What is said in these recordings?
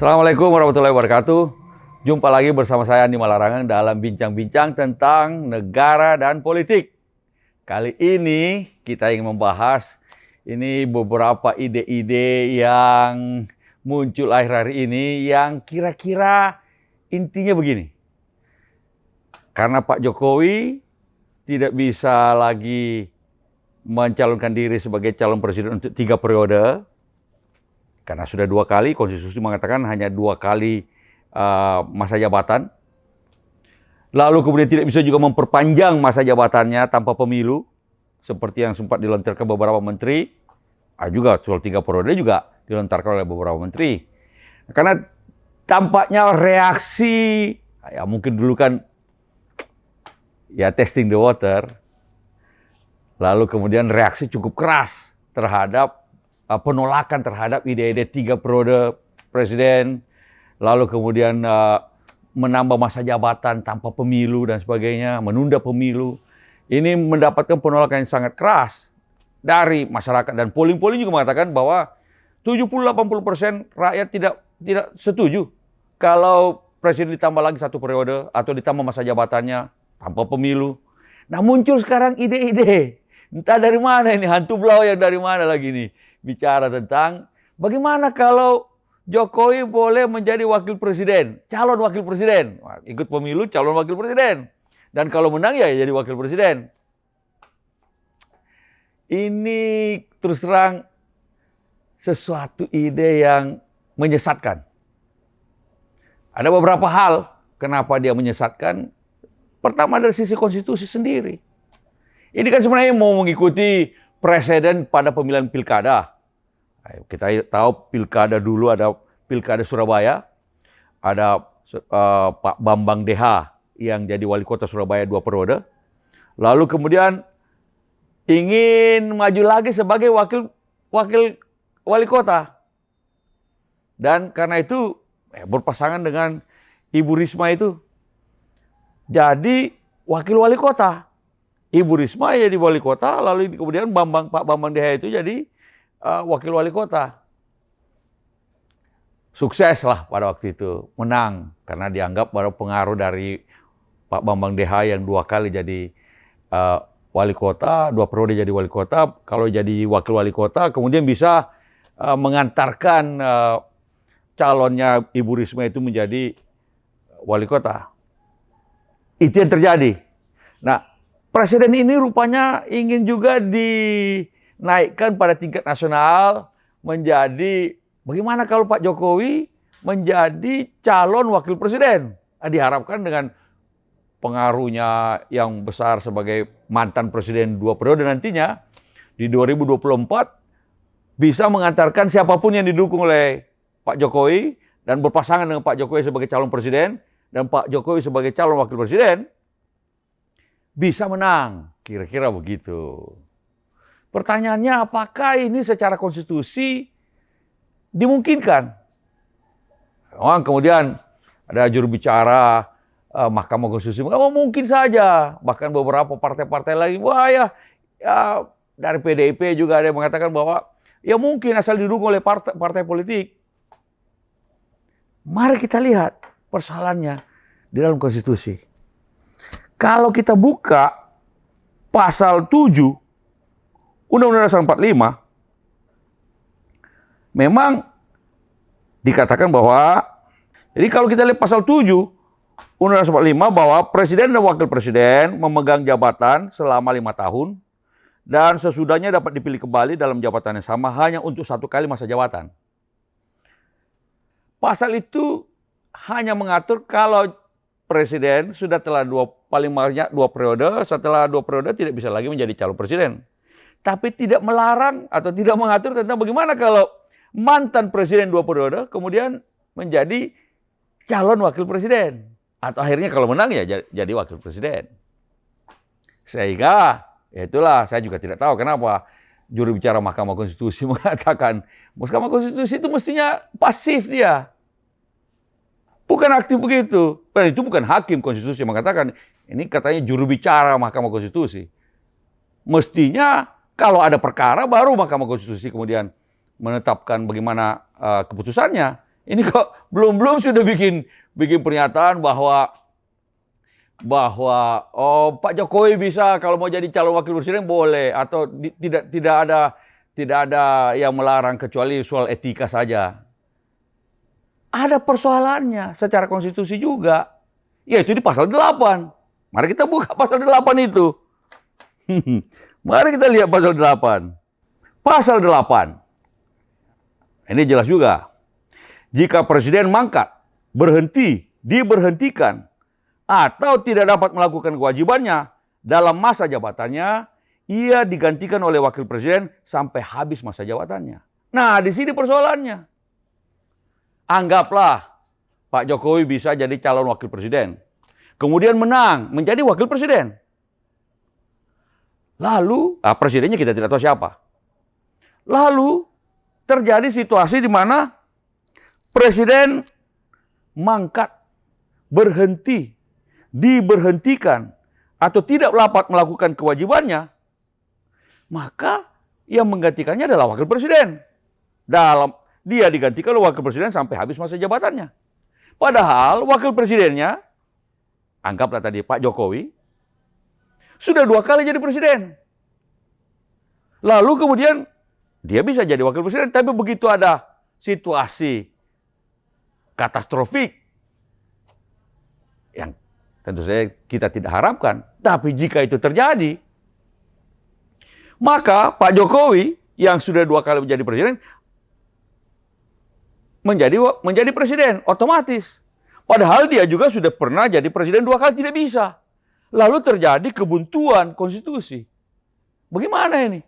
Assalamualaikum warahmatullahi wabarakatuh. Jumpa lagi bersama saya Andi Malarangang dalam bincang-bincang tentang negara dan politik. Kali ini kita ingin membahas beberapa ide-ide yang muncul akhir-akhir ini yang kira-kira intinya begini. Karena Pak Jokowi tidak bisa lagi mencalonkan diri sebagai calon presiden untuk 3 periode, karena sudah 2 kali, konstitusi mengatakan hanya 2 kali masa jabatan. Lalu kemudian tidak bisa juga memperpanjang masa jabatannya tanpa pemilu, seperti yang sempat dilontarkan beberapa menteri. Juga soal 3 periode juga dilontarkan oleh beberapa menteri. Karena tampaknya reaksi, ya mungkin dulu kan ya testing the water, lalu kemudian reaksi cukup keras terhadap penolakan terhadap ide-ide 3 periode presiden, lalu kemudian menambah masa jabatan tanpa pemilu dan sebagainya, menunda pemilu. Ini mendapatkan penolakan yang sangat keras dari masyarakat, dan polling-polling juga mengatakan bahwa 70-80% rakyat tidak setuju kalau presiden ditambah lagi 1 periode atau ditambah masa jabatannya tanpa pemilu. Nah, muncul sekarang ide-ide, entah dari mana ini, hantu blau yang dari mana lagi nih, bicara tentang bagaimana kalau Jokowi boleh menjadi wakil presiden, calon wakil presiden. Ikut pemilu, calon wakil presiden. Dan kalau menang ya jadi wakil presiden. Ini terus terang sesuatu ide yang menyesatkan. Ada beberapa hal kenapa dia menyesatkan. Pertama dari sisi konstitusi sendiri. Ini kan sebenarnya mau mengikuti presiden pada pemilihan pilkada. Kita tahu pilkada dulu ada pilkada Surabaya, ada Pak Bambang DH yang jadi wali kota Surabaya 2 periode. Lalu kemudian ingin maju lagi sebagai wakil wali kota. Dan karena itu berpasangan dengan Ibu Risma itu jadi wakil wali kota. Ibu Risma jadi wali kota, lalu kemudian Pak Bambang DH itu jadi wakil wali kota. Sukses lah pada waktu itu, menang karena dianggap bahwa pengaruh dari Pak Bambang DH yang 2 kali jadi wali kota, 2 periode jadi wali kota. Kalau jadi wakil wali kota kemudian bisa mengantarkan calonnya Ibu Risma itu menjadi wali kota. Itu yang terjadi. Nah, presiden ini rupanya ingin juga dinaikkan pada tingkat nasional menjadi bagaimana kalau Pak Jokowi menjadi calon wakil presiden. Diharapkan dengan pengaruhnya yang besar sebagai mantan presiden 2 periode nantinya di 2024 bisa mengantarkan siapapun yang didukung oleh Pak Jokowi dan berpasangan dengan Pak Jokowi sebagai calon presiden dan Pak Jokowi sebagai calon wakil presiden bisa menang, kira-kira begitu. Pertanyaannya, apakah ini secara konstitusi dimungkinkan? Kemudian ada juru bicara Mahkamah Konstitusi, mungkin saja. Bahkan beberapa partai-partai lagi, ya dari PDIP juga ada yang mengatakan bahwa ya mungkin asal didukung oleh partai politik. Mari kita lihat persoalannya di dalam konstitusi. Kalau kita buka pasal 7 Undang-Undang Dasar 45, memang dikatakan bahwa, jadi kalau kita lihat pasal 7 Undang-Undang Dasar 45 bahwa presiden dan wakil presiden memegang jabatan selama 5 tahun dan sesudahnya dapat dipilih kembali dalam jabatan yang sama hanya untuk 1 kali masa jabatan. Pasal itu hanya mengatur kalau presiden sudah telah paling banyak 2 periode, setelah 2 periode tidak bisa lagi menjadi calon presiden. Tapi tidak melarang atau tidak mengatur tentang bagaimana kalau mantan presiden 2 periode kemudian menjadi calon wakil presiden. Atau akhirnya kalau menang ya jadi wakil presiden. Sehingga itulah saya juga tidak tahu kenapa juru bicara Mahkamah Konstitusi mengatakan Mahkamah Konstitusi itu mestinya pasif dia. Bukan aktif begitu. Dan itu bukan hakim konstitusi yang mengatakan. Ini katanya juru bicara Mahkamah Konstitusi. Mestinya kalau ada perkara baru Mahkamah Konstitusi kemudian menetapkan bagaimana keputusannya. Ini kok belum sudah bikin pernyataan bahwa oh Pak Jokowi bisa kalau mau jadi calon wakil presiden boleh, atau tidak ada yang melarang kecuali soal etika saja. Ada persoalannya secara konstitusi juga, yaitu di pasal 8. Mari kita buka pasal 8 itu. Mari kita lihat pasal 8. Pasal 8. Ini jelas juga. Jika presiden mangkat, berhenti, diberhentikan, atau tidak dapat melakukan kewajibannya dalam masa jabatannya, ia digantikan oleh wakil presiden sampai habis masa jabatannya. Nah, di sini persoalannya. Anggaplah Pak Jokowi bisa jadi calon wakil presiden. Kemudian menang, menjadi wakil presiden. Lalu, presidennya kita tidak tahu siapa. Lalu, terjadi situasi di mana presiden mangkat, berhenti, diberhentikan, atau tidak dapat melakukan kewajibannya, maka yang menggantikannya adalah wakil presiden. Dia digantikan oleh wakil presiden sampai habis masa jabatannya. Padahal wakil presidennya, anggaplah tadi Pak Jokowi, sudah 2 kali jadi presiden. Lalu kemudian dia bisa jadi wakil presiden, tapi begitu ada situasi katastrofik yang tentu saja kita tidak harapkan, tapi jika itu terjadi, maka Pak Jokowi yang sudah 2 kali menjadi presiden menjadi presiden otomatis. Padahal dia juga sudah pernah jadi presiden 2 kali, tidak bisa. Lalu terjadi kebuntuan konstitusi. Bagaimana ini?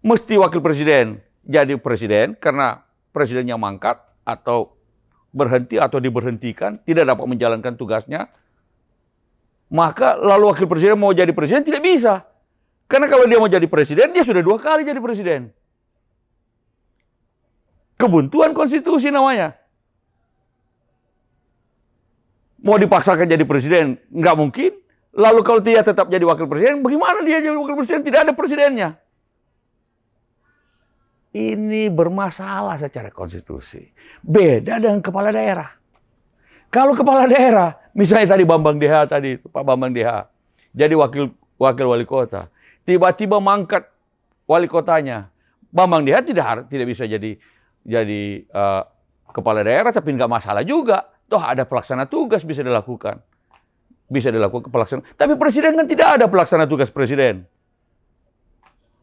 Mesti wakil presiden jadi presiden karena presidennya mangkat atau berhenti atau diberhentikan, tidak dapat menjalankan tugasnya. Maka lalu wakil presiden mau jadi presiden tidak bisa. Karena kalau dia mau jadi presiden, dia sudah 2 kali jadi presiden. Kebuntuan konstitusi namanya. Mau dipaksakan jadi presiden, nggak mungkin. Lalu kalau dia tetap jadi wakil presiden, bagaimana dia jadi wakil presiden? Tidak ada presidennya. Ini bermasalah secara konstitusi. Beda dengan kepala daerah. Kalau kepala daerah, misalnya tadi Bambang Deha tadi, Pak Bambang Deha, jadi wakil wali kota. Tiba-tiba mangkat wali kotanya. Bambang Deha tidak bisa jadi kepala daerah, tapi nggak masalah juga. Toh ada pelaksana tugas bisa dilakukan. Bisa dilakukan pelaksana. Tapi presiden kan tidak ada pelaksana tugas presiden.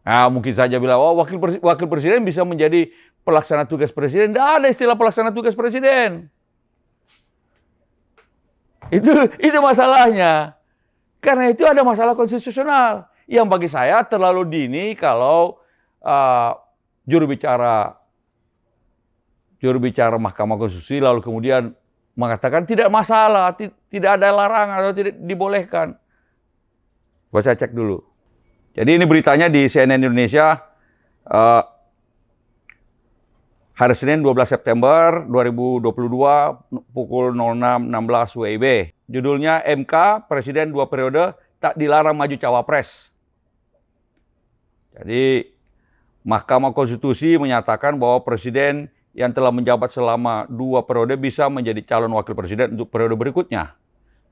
Nah, mungkin saja bilang, oh wakil presiden bisa menjadi pelaksana tugas presiden. Tidak ada istilah pelaksana tugas presiden. Itu masalahnya. Karena itu ada masalah konstitusional. Yang bagi saya terlalu dini kalau juru bicara Mahkamah Konstitusi lalu kemudian mengatakan tidak masalah, tidak ada larangan atau tidak dibolehkan. Saya cek dulu. Jadi ini beritanya di CNN Indonesia hari Senin 12 September 2022 pukul 06.16 WIB. Judulnya MK Presiden 2 periode tak dilarang maju cawapres. Jadi Mahkamah Konstitusi menyatakan bahwa presiden yang telah menjabat selama 2 periode bisa menjadi calon wakil presiden untuk periode berikutnya.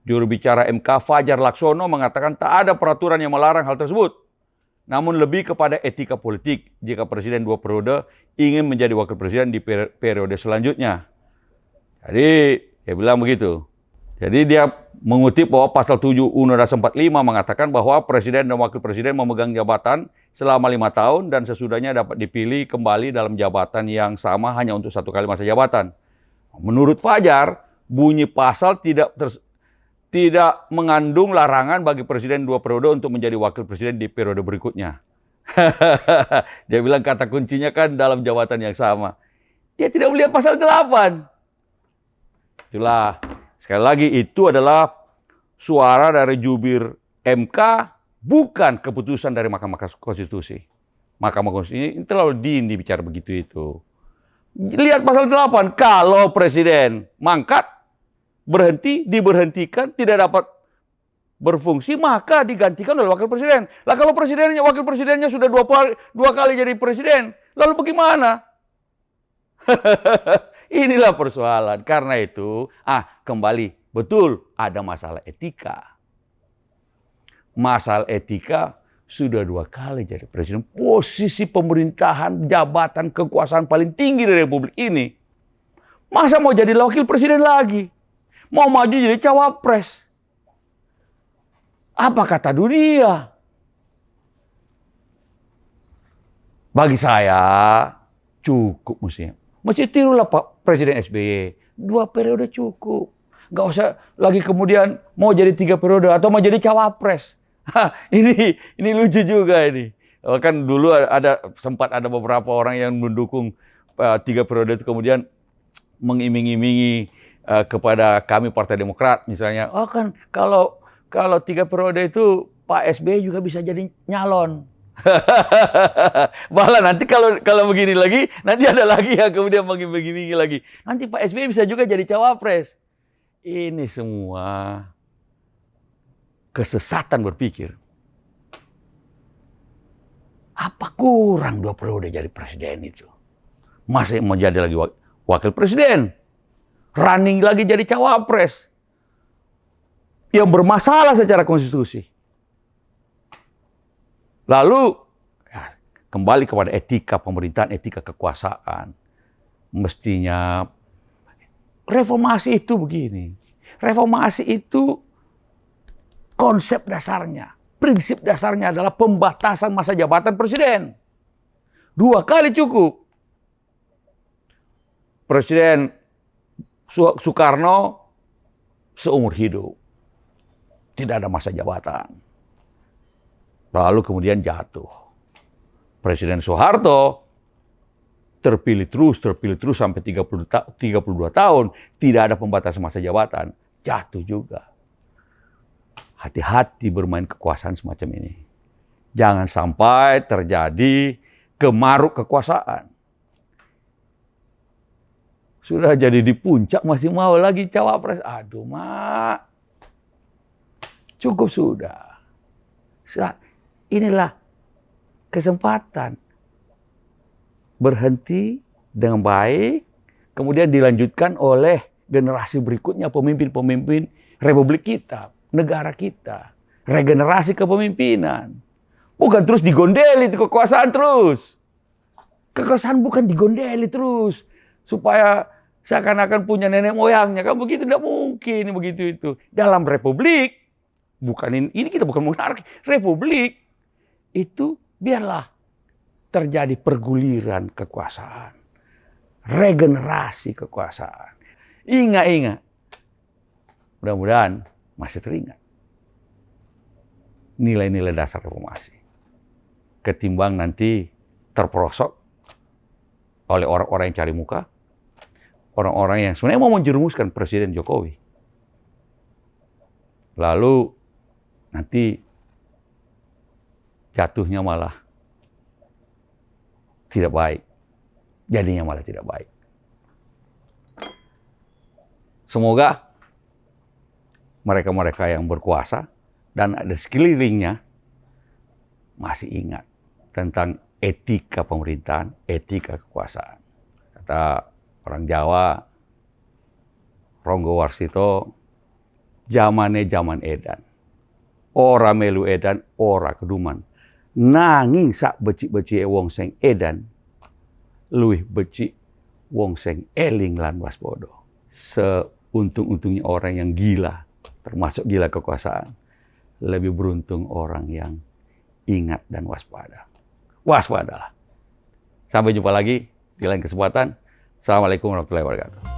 Juru bicara MK Fajar Laksono mengatakan tak ada peraturan yang melarang hal tersebut. Namun lebih kepada etika politik jika presiden 2 periode ingin menjadi wakil presiden di periode selanjutnya. Jadi dia bilang begitu. Jadi dia mengutip bahwa pasal 7 Undang-Undang 45 mengatakan bahwa presiden dan wakil presiden memegang jabatan selama 5 tahun dan sesudahnya dapat dipilih kembali dalam jabatan yang sama hanya untuk 1 kali masa jabatan. Menurut Fajar, bunyi pasal tidak mengandung larangan bagi presiden 2 periode untuk menjadi wakil presiden di periode berikutnya. Dia bilang kata kuncinya kan dalam jabatan yang sama. Dia tidak melihat pasal 8. Itulah. Sekali lagi itu adalah suara dari jubir MK, bukan keputusan dari Mahkamah Konstitusi. Mahkamah Konstitusi ini terlalu dini bicara begitu itu. Lihat pasal 8, kalau presiden mangkat, berhenti, diberhentikan, tidak dapat berfungsi, maka digantikan oleh wakil presiden. Lah kalau wakil presidennya sudah dua kali jadi presiden, lalu bagaimana? Inilah persoalan. Karena itu, kembali, betul ada masalah etika. Masalah etika sudah 2 kali jadi presiden. Posisi pemerintahan, jabatan, kekuasaan paling tinggi di Republik ini. Masa mau jadi wakil presiden lagi? Mau maju jadi cawapres? Apa kata dunia? Bagi saya, cukup mestinya. Mesti tirulah Pak Presiden SBY. 2 periode cukup. Nggak usah lagi kemudian mau jadi 3 periode atau mau jadi cawapres. Ini lucu juga ini. Kan dulu sempat ada beberapa orang yang mendukung 3 periode itu kemudian mengiming-imingi kepada kami Partai Demokrat misalnya. Oh kan kalau 3 periode itu Pak SBY juga bisa jadi nyalon. Malah nanti kalau begini lagi, nanti ada lagi yang kemudian begini lagi. Nanti Pak SBY bisa juga jadi cawapres. Ini semua kesesatan berpikir. Apa kurang 2 periode jadi presiden itu? Masih mau jadi lagi wakil presiden? Running lagi jadi cawapres? Yang bermasalah secara konstitusi. Lalu kembali kepada etika pemerintahan, etika kekuasaan. Mestinya reformasi itu begini. Reformasi itu konsep dasarnya, prinsip dasarnya adalah pembatasan masa jabatan presiden. 2 kali cukup. Presiden Soekarno seumur hidup. Tidak ada masa jabatan. Lalu kemudian jatuh. Presiden Soeharto terpilih terus sampai 32 tahun. Tidak ada pembatasan masa jabatan. Jatuh juga. Hati-hati bermain kekuasaan semacam ini. Jangan sampai terjadi kemaruk kekuasaan. Sudah jadi di puncak masih mau lagi cawapres. Aduh, Mak. Cukup sudah. Inilah kesempatan. Berhenti dengan baik, kemudian dilanjutkan oleh generasi berikutnya, pemimpin-pemimpin Republik kita, negara kita. Regenerasi kepemimpinan. Bukan terus digondeli kekuasaan terus. Kekuasaan bukan digondeli terus. Supaya seakan-akan punya nenek moyangnya. Kan begitu, tidak mungkin begitu itu. Dalam Republik, ini kita bukan monarki, Republik, itu biarlah terjadi perguliran kekuasaan. Regenerasi kekuasaan. Ingat. Mudah-mudahan masih teringat. Nilai-nilai dasar reformasi. Ketimbang nanti terperosok oleh orang-orang yang cari muka. Orang-orang yang sebenarnya mau menjerumuskan Presiden Jokowi. Lalu nanti jatuhnya malah tidak baik. Jadinya malah tidak baik. Semoga mereka-mereka yang berkuasa dan ada sekelilingnya masih ingat tentang etika pemerintahan, etika kekuasaan. Kata orang Jawa, Ronggo Warsito, zamane zaman edan. Ora melu edan, ora keduman. Nanging sak becik-becike wong sing edan, luwih becik wong sing eling lan waspada. Seuntung-untungnya orang yang gila, termasuk gila kekuasaan, lebih beruntung orang yang ingat dan waspada. Waspadalah. Sampai jumpa lagi di lain kesempatan. Assalamualaikum warahmatullahi wabarakatuh.